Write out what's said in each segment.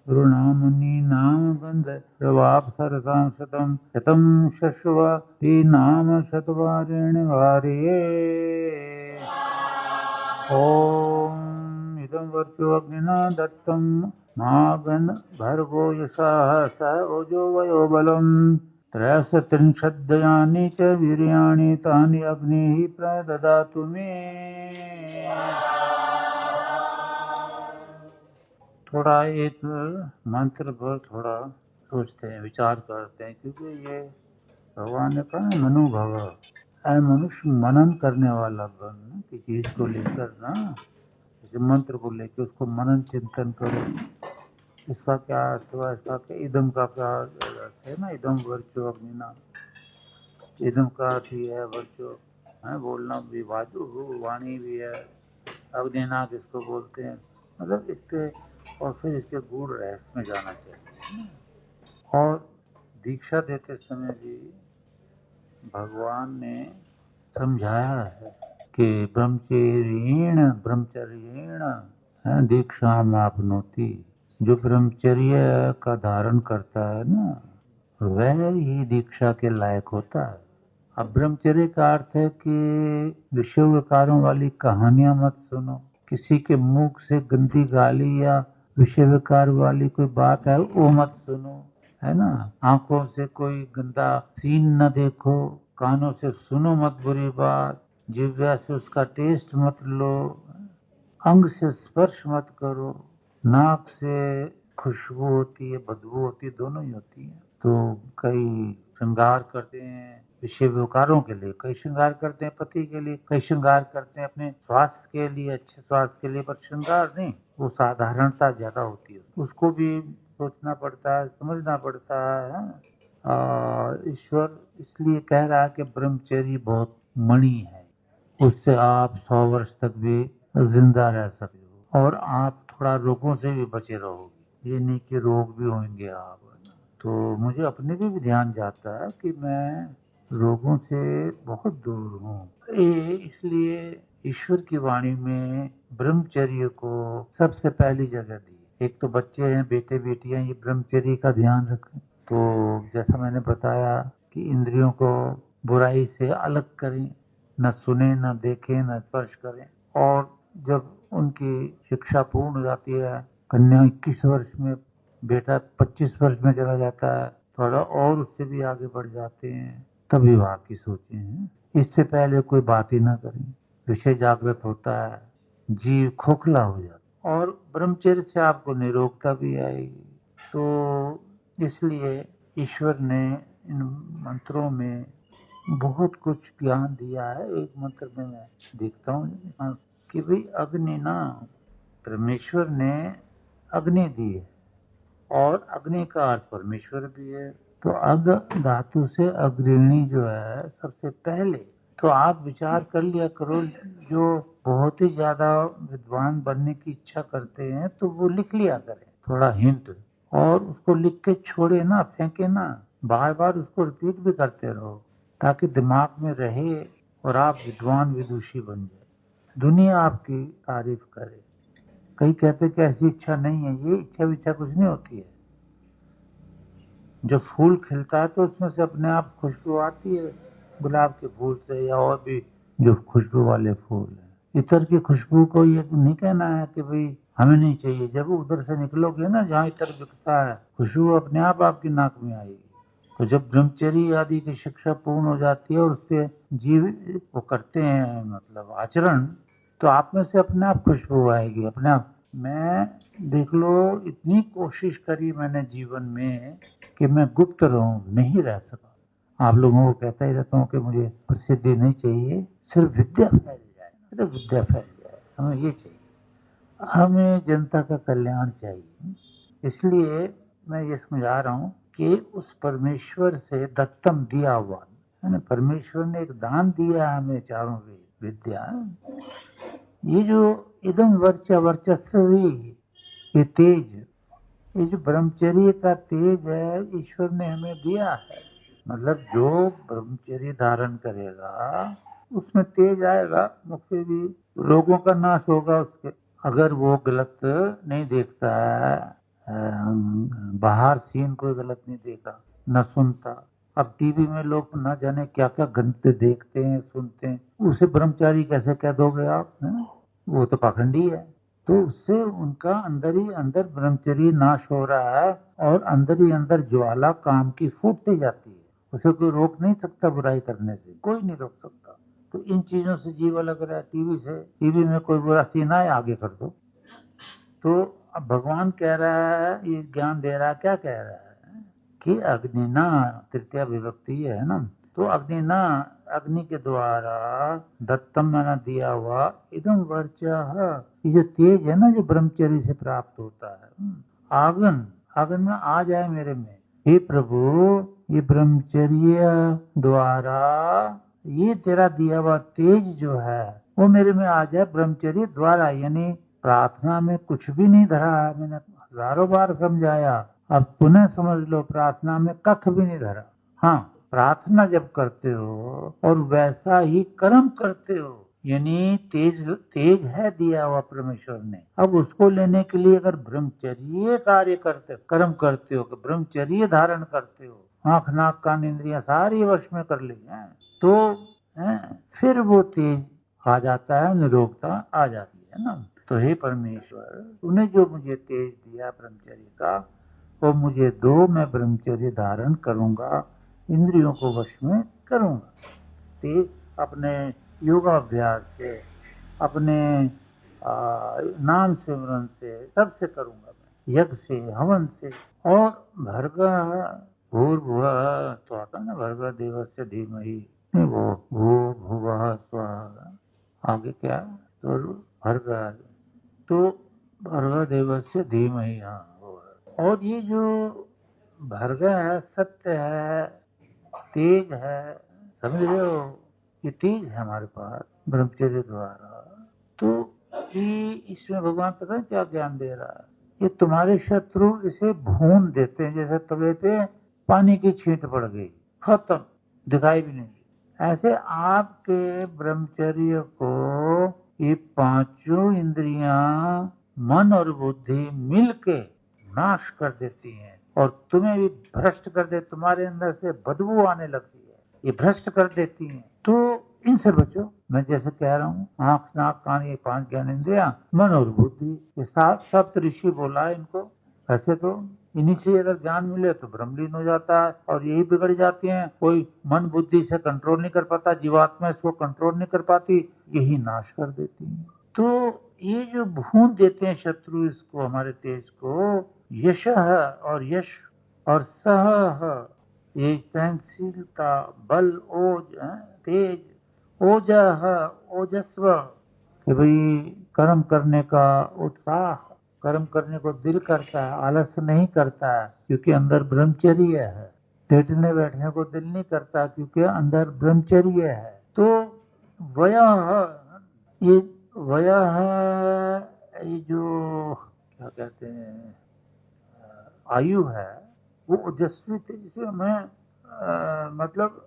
गुरुनामनीनाम गंध प्रवापसरसां शतं शश्वती नाम शतवारेण वार्ये। ओम इदं वर्चो अग्निना दत्तं मागन भर्गो यशाः स ओजो वयो बलम् त्रयस्त्रिंशद्दयानि च वीर्याणि तानि अग्निः प्रददातु मे। थोड़ा एक मंत्र पर थोड़ा सोचते हैं, विचार करते हैं, क्योंकि ये भगवान ने कहा मनुभव है, मनुष्य मनन करने वाला बन कि चीज को लेकर ना, इस मंत्र को लेकर उसको मनन चिंतन करो, इसका क्या अर्थ हुआ, इसका क्या, इदम का क्या अर्थ है ना, इदम वर्चो अग्निना, इदम का अर्थ ही है वर्चो है, बोलना भी, वाचु वाणी भी है, अग्निना किसको बोलते हैं, मतलब इसके, और फिर इसके गूढ़ रहस्य में जाना चाहिए। और दीक्षा देते समय भी भगवान ने समझाया है कि ब्रह्मचर्येण दीक्षा आपनोति, जो ब्रह्मचर्य का धारण करता है ना, वह ही दीक्षा के लायक होता है। अब ब्रह्मचर्य का अर्थ है कि विषय विकारों वाली कहानियां मत सुनो, किसी के मुख से गंदी गाली या विषय विकार वाली कोई बात है वो मत सुनो, है ना, आंखों से कोई गंदा सीन न देखो, कानों से सुनो मत बुरी बात, जिह्वा से उसका टेस्ट मत लो, अंग से स्पर्श मत करो, नाक से खुशबू होती है, बदबू होती है, दोनों ही होती है। तो कई श्रृंगार करते हैं विषय विकारों के लिए, कई श्रृंगार करते हैं पति के लिए, कई श्रृंगार करते हैं अपने स्वास्थ्य के लिए, अच्छे स्वास्थ्य के लिए, पर श्रृंगार नहीं, वो साधारणता ज्यादा होती है, उसको भी सोचना पड़ता है, समझना पड़ता है। ईश्वर इसलिए कह रहा है कि ब्रह्मचर्य बहुत मणि है, उससे आप 100 वर्ष तक भी जिंदा रह सकते हो, और आप थोड़ा रोगों से भी बचे रहोगे, ये नहीं कि रोग भी होंगे आप। तो मुझे अपने भी ध्यान जाता है कि मैं रोगों से बहुत दूर हूँ, इसलिए ईश्वर की वाणी में ब्रह्मचर्य को सबसे पहली जगह दी। एक तो बच्चे हैं, बेटे बेटियां, ये ब्रह्मचर्य का ध्यान रखें। तो जैसा मैंने बताया कि इंद्रियों को बुराई से अलग करें, न सुने, न देखें, न स्पर्श करें, और जब उनकी शिक्षा पूर्ण हो जाती है, कन्या 21 वर्ष में, बेटा 25 वर्ष में चला जाता है, थोड़ा और उससे भी आगे बढ़ जाते हैं, तब विवाह की सोचें हैं। इससे पहले कोई बात ही ना करें, विषय जागृत होता है, जीव खोखला हो जाता है, और ब्रह्मचर्य से आपको निरोगता भी आएगी। तो इसलिए ईश्वर ने इन मंत्रों में बहुत कुछ ज्ञान दिया है। एक मंत्र में मैं देखता हूँ कि भाई अग्नि ना, परमेश्वर ने अग्नि दी है, और अग्नि का अर्थ परमेश्वर भी है, तो अग धातु से अग्रणी जो है सबसे पहले। तो आप विचार कर लिया करो, जो बहुत ही ज्यादा विद्वान बनने की इच्छा करते हैं तो वो लिख लिया करें थोड़ा हिंट, और उसको लिख के छोड़े ना, फेंके ना, बार बार उसको रिपीट भी करते रहो, ताकि दिमाग में रहे और आप विद्वान विदुषी बन जाए, दुनिया आपकी तारीफ करे। कई कहते कि ऐसी इच्छा नहीं है, ये इच्छा कुछ नहीं होती है। जब फूल खिलता है तो उसमें से अपने आप खुशबू आती है, गुलाब के फूल से या और भी जो खुशबू वाले फूल हैं। इतर की खुशबू को ये नहीं कहना है कि भाई हमें नहीं चाहिए, जब उधर से निकलोगे ना जहाँ इतर बिकता है, खुशबू अपने आप आपकी नाक में आएगी। तो जब ब्रह्मचर्य आदि की शिक्षा पूर्ण हो जाती है और उसके जीव वो करते हैं मतलब आचरण, तो आप में से अपने आप खुशबू आएगी अपने आप। मैं देख लो, इतनी कोशिश करी मैंने जीवन में कि मैं गुप्त रहूं, नहीं रह सका। आप लोगों को कहता ही रहता हूँ कि मुझे प्रसिद्धि नहीं चाहिए, सिर्फ विद्या फैल जाए, सिर्फ विद्या फैल जाए, हमें ये चाहिए, हमें जनता का कल्याण चाहिए। इसलिए मैं ये समझा रहा हूँ कि उस परमेश्वर से दत्तम दिया हुआ है ना, परमेश्वर ने एक दान दिया हमें, चारों विद्या, ये जो इदम वर्चस्व, ये तेज, ये जो ब्रह्मचर्य का तेज है ईश्वर ने हमें दिया है। मतलब जो ब्रह्मचर्य धारण करेगा उसमें तेज आएगा, मुक्ति भी, रोगों का नाश होगा उसके, अगर वो गलत नहीं देखता है, बाहर सीन कोई गलत नहीं देखा, न सुनता। अब टीवी में लोग न जाने क्या क्या गंदे देखते हैं, सुनते हैं, उसे ब्रह्मचारी कैसे कह दोगे आप, हैं? वो तो पाखंडी है। तो उससे उनका अंदर ही अंदर ब्रह्मचर्य नाश हो रहा है, और अंदर ही अंदर ज्वाला काम की फूटती जाती है। उसे कोई रोक नहीं सकता बुराई करने से, कोई नहीं रोक सकता। तो इन चीजों से जीव अलग रहा है। टीवी से, टीवी में कोई बुरा सीन आए आगे कर दो। तो अब भगवान कह रहा है, ये ज्ञान दे रहा है, क्या कह रहा है कि अग्निना, तृतीया विभक्ति है ना, तो अग्निना, अग्नि के द्वारा, दत्तम मैंने दिया हुआ, इदम वर्चः, ये जो तेज है ना, जो ब्रह्मचर्य से प्राप्त होता है, आगन, आगन में आ जाए मेरे में। हे प्रभु, ये ब्रह्मचर्य द्वारा ये तेरा दिया हुआ तेज जो है वो मेरे में आ जाए, ब्रह्मचर्य द्वारा, यानी प्रार्थना में कुछ भी नहीं धरा है। मैंने हजारों बार समझाया, अब पुनः समझ लो, प्रार्थना में कख भी नहीं धरा। हाँ, प्रार्थना जब करते हो और वैसा ही कर्म करते हो, यानी तेज तेज है दिया हुआ परमेश्वर ने, अब उसको लेने के लिए अगर ब्रह्मचर्य कार्य करते, कर्म करते हो, ब्रह्मचर्य धारण करते हो, आंख नाक कान इंद्रियां सारी वश में कर ली हैं, तो फिर वो तेज आ जाता है, निरोगता आ जाती है ना। तो हे परमेश्वर, तूने जो मुझे तेज दिया ब्रह्मचर्य का, वो मुझे दो, मैं ब्रह्मचर्य धारण करूंगा, इंद्रियों को वश में करूंगा। तेज अपने योगाभ्यास से, अपने नाम सिमरन से, सबसे करूंगा मैं, यज्ञ से, हवन से। और भर्गः भूर्भुवः तो आता ना, भर्गः देवस्य धीमहि, वो भूर्भुवः स्वः, आगे क्या, तो भर्गः, तो भर्गः देवस्य धीमहि, हाँ। और ये जो भर्गः है, सत्य है, तेज है, समझ रहे हो, ये तेज है हमारे पास ब्रह्मचर्य द्वारा। तो ये इसमें भगवान पता है क्या ज्ञान दे रहा है, ये तुम्हारे शत्रु इसे भून देते हैं, जैसे तवे पे पानी की छींट पड़ गई, खत्म, दिखाई भी नहीं। ऐसे आपके ब्रह्मचर्य को ये पांचों इंद्रियां, मन और बुद्धि मिलके नाश कर देती हैं, और तुम्हें भी भ्रष्ट कर दे, तुम्हारे अंदर से बदबू आने लगती है, ये भ्रष्ट कर देती हैं। तो इनसे बचो। मैं जैसे कह रहा हूँ, आंख नाक कान ये पांच ज्ञान इंद्रियां, मन और बुद्धि, ये सात सप्त ऋषि बोला है इनको। ऐसे तो इन्हीं से अगर ज्ञान मिले तो ब्रह्मलीन हो जाता है, और यही बिगड़ जाते हैं। कोई मन बुद्धि से कंट्रोल नहीं कर पाता, जीवात्मा इसको कंट्रोल नहीं कर पाती, यही नाश कर देती है। तो ये जो भून देते हैं शत्रु इसको, हमारे तेज को, यश और यश और सह, ये सहनशीलता, बल, ओज, तेज, ओजः ओजस्व, कि भाई कर्म करने का उत्साह, कर्म करने को दिल करता है, आलस्य नहीं करता है क्योंकि अंदर ब्रह्मचर्य है। लेटने बैठने को दिल नहीं करता क्योंकि अंदर ब्रह्मचर्य है। तो वयः, ये वयः, ये जो क्या कहते हैं आयु है, वो ओजस्वी तेज से हमें मतलब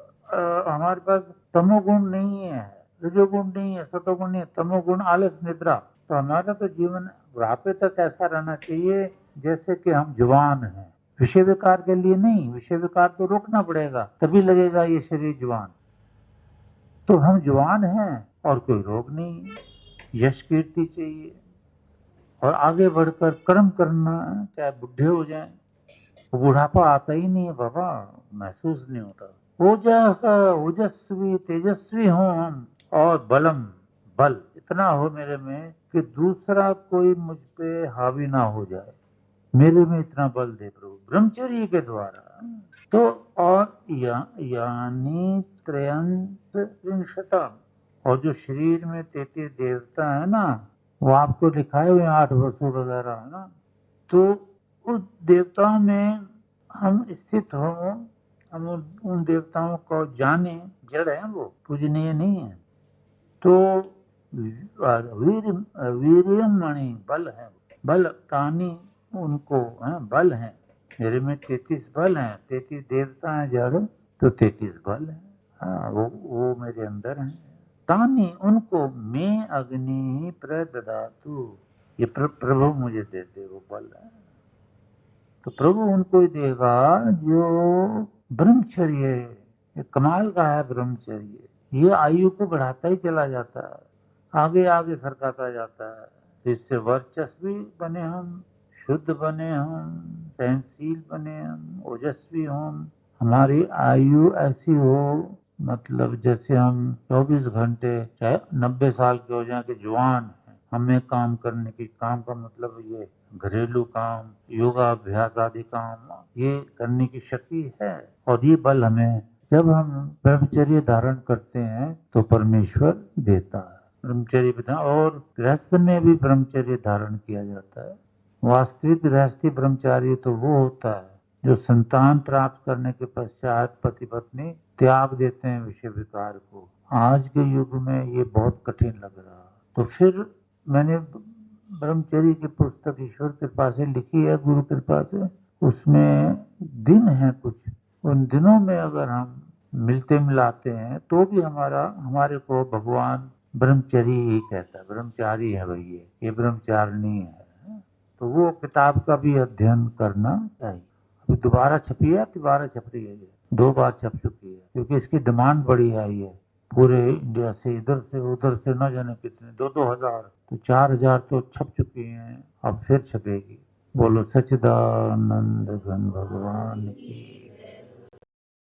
हमारे पास तमोगुण नहीं है, रजोगुण नहीं है, सतोगुण नहीं है, तमोगुण आलस निद्रा। तो हमारा तो जीवन बुढ़ापे तक ऐसा रहना चाहिए जैसे कि हम जवान हैं, विषय विकार के लिए नहीं। विषय विकार तो रोकना पड़ेगा, तभी लगेगा ये शरीर जवान। तो हम जवान हैं और कोई रोग नहीं, यश कीर्ति चाहिए, और आगे बढ़कर कर्म करना, चाहे बुढ़े हो जाएं, बुढ़ापा आता ही नहीं है बाबा, महसूस नहीं होता। ओजस्वी तेजस्वी हो हम, और बलम, बल इतना हो मेरे में कि दूसरा कोई मुझ पे हावी ना हो जाए, मेरे में इतना बल दे प्रभु ब्रह्मचर्य के द्वारा। तो और यानी त्रयंशतम, और जो शरीर में 33 देवता है ना, वो आपको दिखाए हुए 8 वसु वगैरह है ना, तो उस देवताओं में हम स्थित हो, हम उन देवताओं को जाने, जड़ है वो, पूजनीय नहीं है। तो वीर्यम मणि, बल है, बल तानी उनको है, बल है मेरे में, 33 बल हैं, 33 देवता हैं जड़, तो 33 बल है। हाँ, वो मेरे अंदर है। तानी उनको मैं अग्नि प्रददातु, ये प्रभु मुझे देते वो बल है। तो प्रभु उनको ही देगा जो ब्रह्मचर्य, ये कमाल का है ब्रह्मचर्य। ये आयु को बढ़ाता ही चला जाता है, आगे आगे सरकाता जाता है। इससे वर्चस्वी बने हम, शुद्ध बने हम, सहनशील बने हम, ओजस्वी हम, हमारी आयु ऐसी हो, मतलब जैसे हम 24 घंटे चाहे 90 साल के हो जाए कि जवान हैं, हमें काम करने की, काम का मतलब ये घरेलू काम, योगाभ्यास आदि काम, ये करने की शक्ति है। और ये बल हमें जब हम ब्रह्मचर्य धारण करते हैं तो परमेश्वर देता है। ब्रह्मचर्य बिना, और गृहस्थ में भी ब्रह्मचर्य धारण किया जाता है। वास्तविक गृहस्थी ब्रह्मचारी तो वो होता है जो संतान प्राप्त करने के पश्चात पति पत्नी त्याग देते हैं विषय विकार को। आज के युग में ये बहुत कठिन लग रहा। तो फिर मैंने ब्रह्मचर्य की पुस्तक ईश्वर कृपा से लिखी है, गुरु कृपा से। उसमें दिन है कुछ, उन दिनों में अगर हम मिलते मिलाते हैं तो भी हमारे को भगवान ब्रह्मचर्य ही कहता है। ब्रह्मचारी है भैया, ये ब्रह्मचारिणी है। तो वो किताब का भी अध्ययन करना चाहिए। अभी दोबारा छपी है, दोबारा छप रही है, ये 2 बार छप चुकी है, क्योंकि इसकी डिमांड बड़ी आई है पूरे इंडिया से, इधर से उधर से, न जाने कितने, 2-2 हजार, तो 4,000 तो छप चुकी हैं, अब फिर छपेगी। बोलो सच्चिदानंद घन भगवान की।